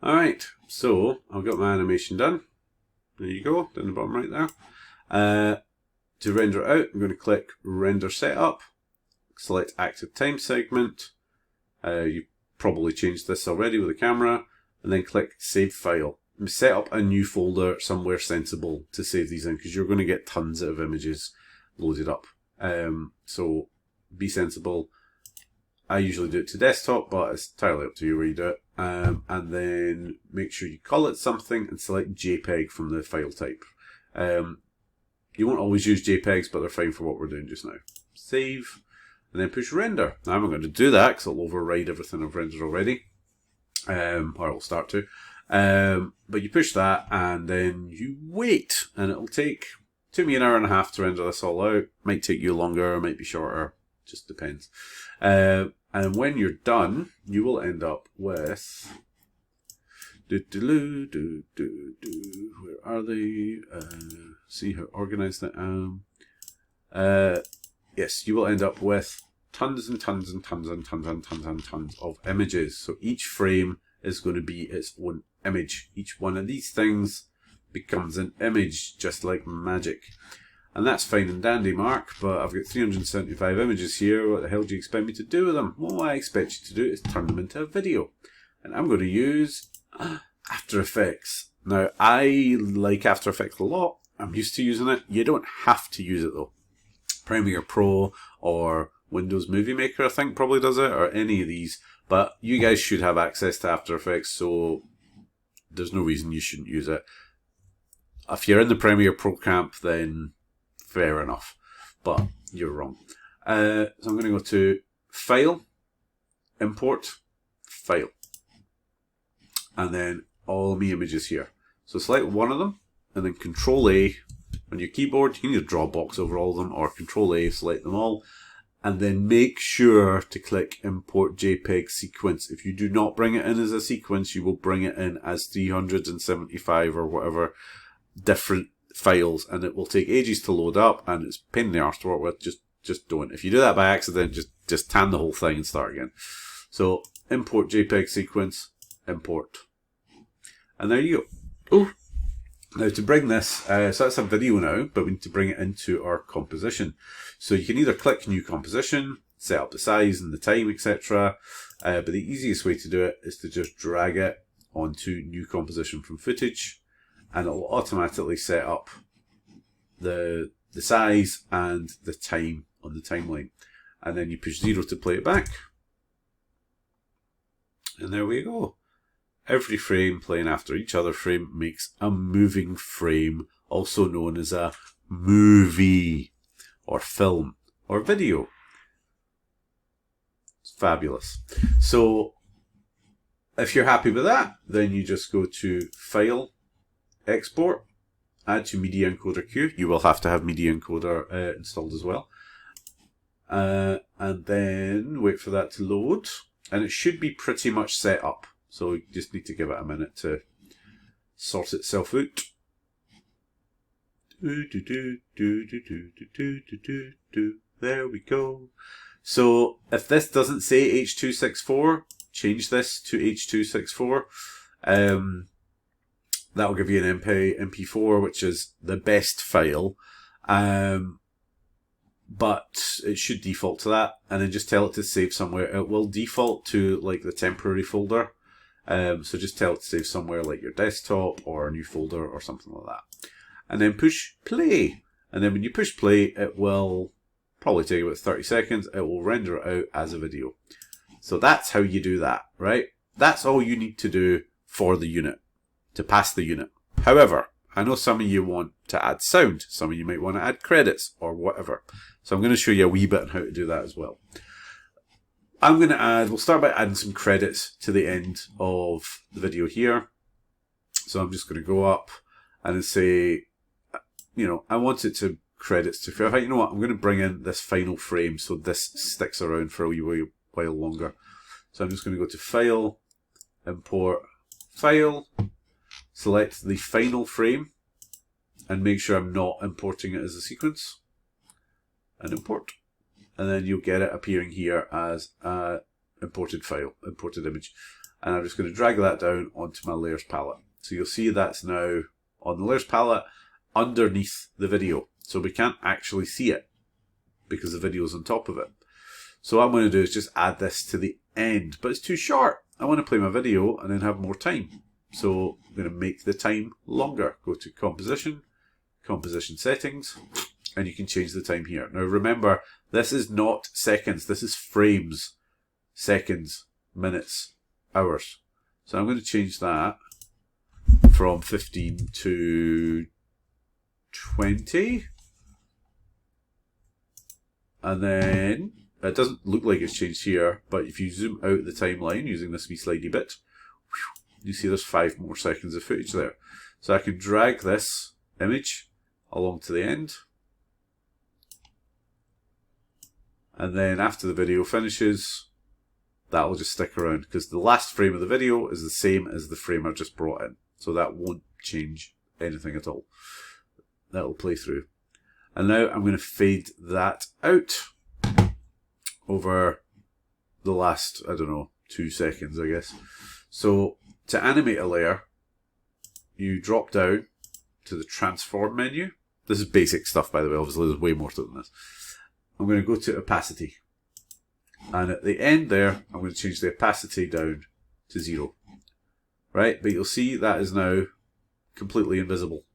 Alright, so I've got my animation done. There you go, down the bottom right there. To render it out, I'm going to click Render Setup, select Active Time Segment. You probably changed this already with the camera, and then click Save File. Set up a new folder somewhere sensible to save these in, because you're going to get tons of images loaded up. So be sensible. I usually do it to desktop, but it's entirely up to you where you do it. And then make sure you call it something and select JPEG from the file type. You won't always use JPEGs, but they're fine for what we're doing just now. Save, and then push render. Now I'm not going to do that because it'll override everything I've rendered already. Or it'll start to. But you push that and then you wait, and it'll took me an hour and a half to render this all out. Might take you longer, might be shorter, just depends. And when you're done, you will end up with where are they? See how organized I am. Yes, you will end up with tons and tons and tons and tons and tons and tons of images. So each frame is going to be its own image. Each one of these things becomes an image, just like magic. And that's fine and dandy, Mark, but I've got 375 images here. What the hell do you expect me to do with them? Well, what I expect you to do is turn them into a video. And I'm going to use After Effects. Now, I like After Effects a lot. I'm used to using it. You don't have to use it, though. Premiere Pro or Windows Movie Maker, I think, probably does it, or any of these. But you guys should have access to After Effects, so there's no reason you shouldn't use it. If you're in the Premiere Pro camp, then fair enough, but you're wrong. So I'm going to go to File, Import, File, and then all my images here. So select one of them, and then Control A on your keyboard. You can either draw a box over all of them, or Control A, select them all, and then make sure to click Import JPEG Sequence. If you do not bring it in as a sequence, you will bring it in as 375 or whatever different files, and it will take ages to load up, and it's a pain in the arse to work with. Just don't. If you do that by accident, just tan the whole thing and start again. So import JPEG sequence, import, and there you go. Oh, now to bring this, so that's a video now, but we need to bring it into our composition. So you can either click New Composition, set up the size and the time, etc. But the easiest way to do it is to just drag it onto New Composition from Footage, and it will automatically set up the size and the time on the timeline. And then you push 0 to play it back. And there we go. Every frame playing after each other frame makes a moving frame, also known as a movie or film or video. It's fabulous. So if you're happy with that, then you just go to File, Export, add to Media Encoder queue. You will have to have Media Encoder installed as well. And then wait for that to load. And it should be pretty much set up. So you just need to give it a minute to sort itself out. There we go. So if this doesn't say H.264, change this to H.264. That'll give you an MP4, which is the best file. But it should default to that. And then just tell it to save somewhere. It will default to like the temporary folder. So just tell it to save somewhere like your desktop or a new folder or something like that. And then push play. And then when you push play, it will probably take about 30 seconds. It will render it out as a video. So that's how you do that, right? That's all you need to do for the unit, to pass the unit. However, I know some of you want to add sound. Some of you might want to add credits or whatever. So I'm going to show you a wee bit on how to do that as well. We'll start by adding some credits to the end of the video here. So I'm just going to go up and say, I want it to credits to, you know what, I'm going to bring in this final frame so this sticks around for a wee while longer. So I'm just going to go to File, Import, File, select the final frame, and make sure I'm not importing it as a sequence, and import. And then you'll get it appearing here as a imported file, imported image. And I'm just going to drag that down onto my layers palette. So you'll see that's now on the layers palette underneath the video. So we can't actually see it because the video is on top of it. So what I'm going to do is just add this to the end, but it's too short. I want to play my video and then have more time. So I'm going to make the time longer. Go to composition, composition settings, and you can change the time here. Now remember, this is not seconds, this is frames, seconds, minutes, hours. So I'm going to change that from 15 to 20. And then it doesn't look like it's changed here, but if you zoom out the timeline using this wee slidey bit, you see there's 5 more seconds of footage there. So I can drag this image along to the end. And then after the video finishes, that will just stick around because the last frame of the video is the same as the frame I've just brought in. So that won't change anything at all. That will play through. And now I'm going to fade that out over the last, I don't know, 2 seconds, I guess. So to animate a layer, you drop down to the transform menu. This is basic stuff, by the way. Obviously, there's way more to it than this. I'm going to go to opacity. And at the end there, I'm going to change the opacity down to 0. Right? But you'll see that is now completely invisible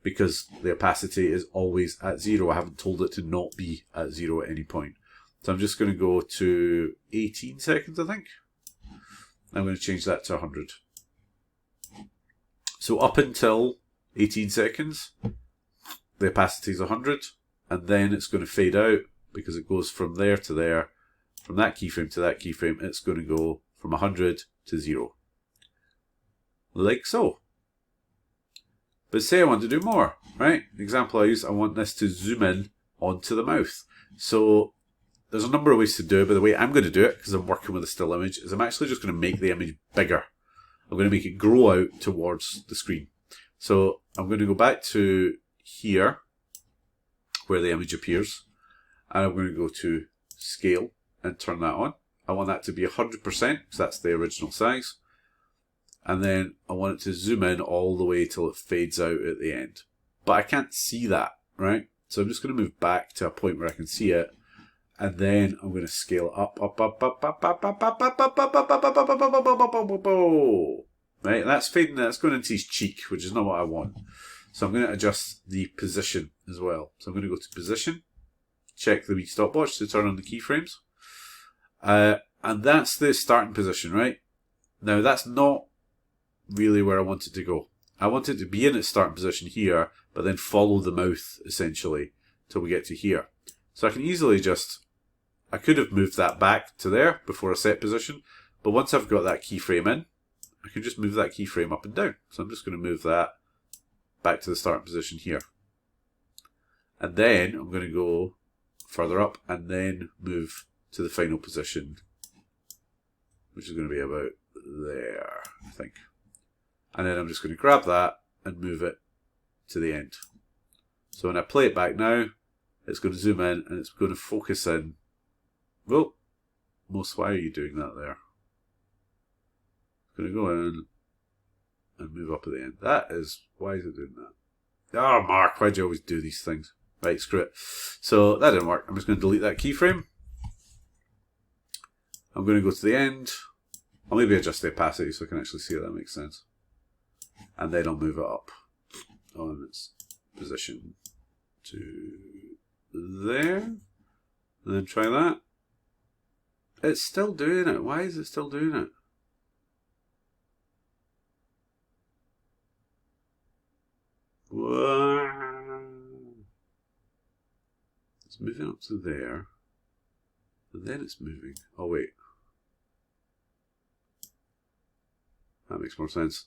because the opacity is always at 0. I haven't told it to not be at 0 at any point. So I'm just going to go to 18 seconds, I think. I'm going to change that to 100. So up until 18 seconds, the opacity is 100, and then it's going to fade out because it goes from there to there. From that keyframe to that keyframe, it's going to go from 100 to 0. Like so. But say I want to do more, right? The example I use, I want this to zoom in onto the mouth. So there's a number of ways to do it, but the way I'm going to do it, because I'm working with a still image, is I'm actually just going to make the image bigger. I'm going to make it grow out towards the screen. So I'm going to go back to here, where the image appears, and I'm going to go to scale and turn that on. I want that to be 100%, because that's the original size. And then I want it to zoom in all the way till it fades out at the end. But I can't see that, right? So I'm just going to move back to a point where I can see it. And then I'm going to scale up. Right, that's fading, that's going into his cheek, which is not what I want. So I'm going to adjust the position as well. So I'm going to go to position, check the wee stopwatch to turn on the keyframes. And that's the starting position, right? Now that's not really where I want it to go. I want it to be in its starting position here, but then follow the mouth essentially till we get to here. So I can easily just, I could have moved that back to there before a set position, but once I've got that keyframe in, I can just move that keyframe up and down. So I'm just going to move that back to the starting position here. And then I'm going to go further up and then move to the final position, which is going to be about there, I think. And then I'm just going to grab that and move it to the end. So when I play it back now, it's going to zoom in and it's going to focus in. Well, Most, why are you doing that there? It's going to go in and move up at the end. That is, why is it doing that? Oh, Mark, why do you always do these things? Right, screw it. So that didn't work. I'm just going to delete that keyframe. I'm going to go to the end. I'll maybe adjust the opacity so I can actually see if that makes sense. And then I'll move it up on its position to there. And then try that. It's still doing it. Why is it still doing it? Whoa. It's moving up to there. And then it's moving. Oh, wait. That makes more sense.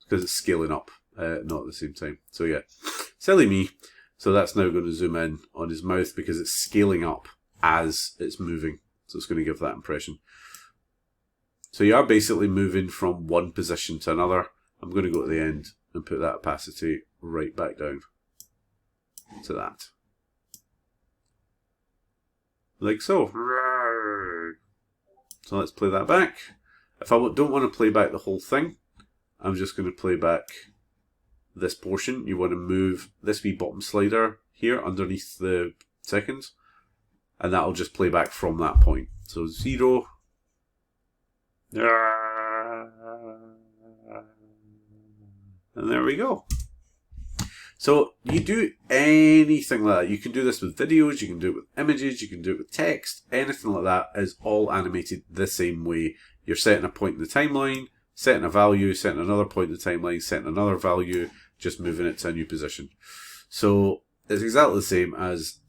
Because it's scaling up, not at the same time. So yeah, silly me. So that's now going to zoom in on his mouth because it's scaling up as it's moving. So it's going to give that impression. So you are basically moving from one position to another. I'm going to go to the end and put that opacity right back down to that. Like so. So let's play that back. If I don't want to play back the whole thing, I'm just going to play back this portion. You want to move this wee bottom slider here underneath the seconds, and that'll just play back from that point. So 0. And there we go. So you do anything like that. You can do this with videos, you can do it with images, you can do it with text, anything like that is all animated the same way. You're setting a point in the timeline, setting a value, setting another point in the timeline, setting another value, just moving it to a new position. So it's exactly the same as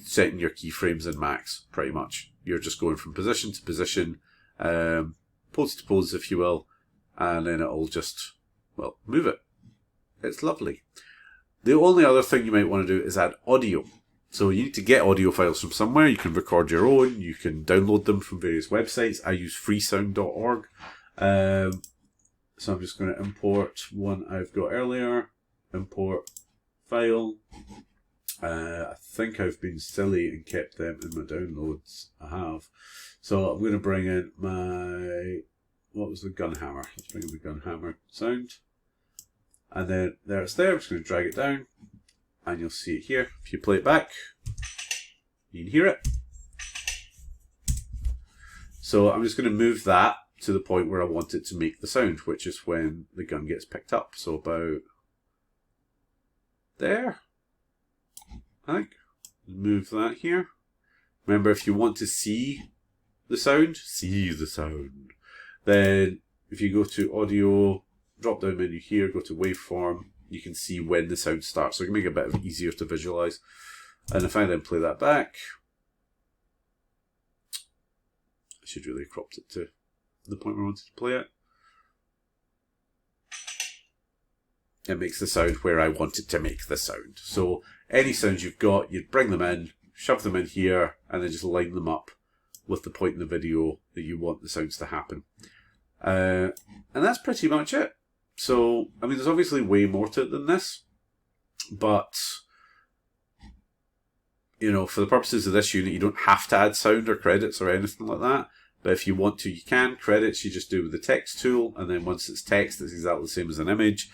setting your keyframes in Max, pretty much. You're just going from position to position, pose to pose, if you will, and then it'll just, well, move it. It's lovely. The only other thing you might want to do is add audio. So you need to get audio files from somewhere. You can record your own. You can download them from various websites. I use freesound.org. So I'm just going to import one I've got earlier. Import file. I think I've been silly and kept them in my downloads. I have. So I'm going to bring in my... What was the Gunhammer? Let's bring in the Gunhammer sound. And then there it's there. I'm just going to drag it down. And you'll see it here. If you play it back, you can hear it. So I'm just going to move that to the point where I want it to make the sound, which is when the gun gets picked up. So about there. I think. Move that here. Remember, if you want to see the sound, then if you go to audio, drop down menu here, go to waveform, you can see when the sound starts. So it can make it a bit easier to visualize. And if I then play that back, I should really have cropped it to the point where I wanted to play it. It makes the sound where I want it to make the sound. So any sounds you've got, you'd bring them in, shove them in here, and then just line them up with the point in the video that you want the sounds to happen. And that's pretty much it. So, I mean, there's obviously way more to it than this, but, you know, for the purposes of this unit, you don't have to add sound or credits or anything like that. But if you want to, you can. Credits, you just do with the text tool, and then once it's text, it's exactly the same as an image.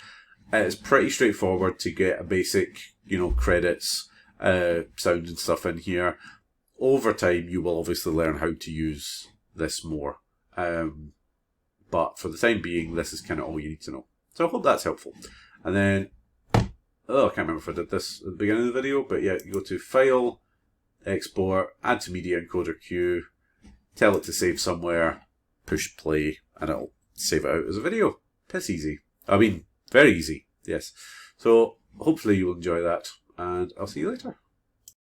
It's pretty straightforward to get a basic, you know, credits, sound and stuff in here. Over time, you will obviously learn how to use this more. But for the time being, this is kind of all you need to know. So I hope that's helpful. And then, oh, I can't remember if I did this at the beginning of the video, but yeah, you go to File, Export, Add to Media Encoder Queue, tell it to save somewhere, push play, and it'll save it out as a video. Piss easy. I mean, very easy, yes. So hopefully you'll enjoy that, and I'll see you later.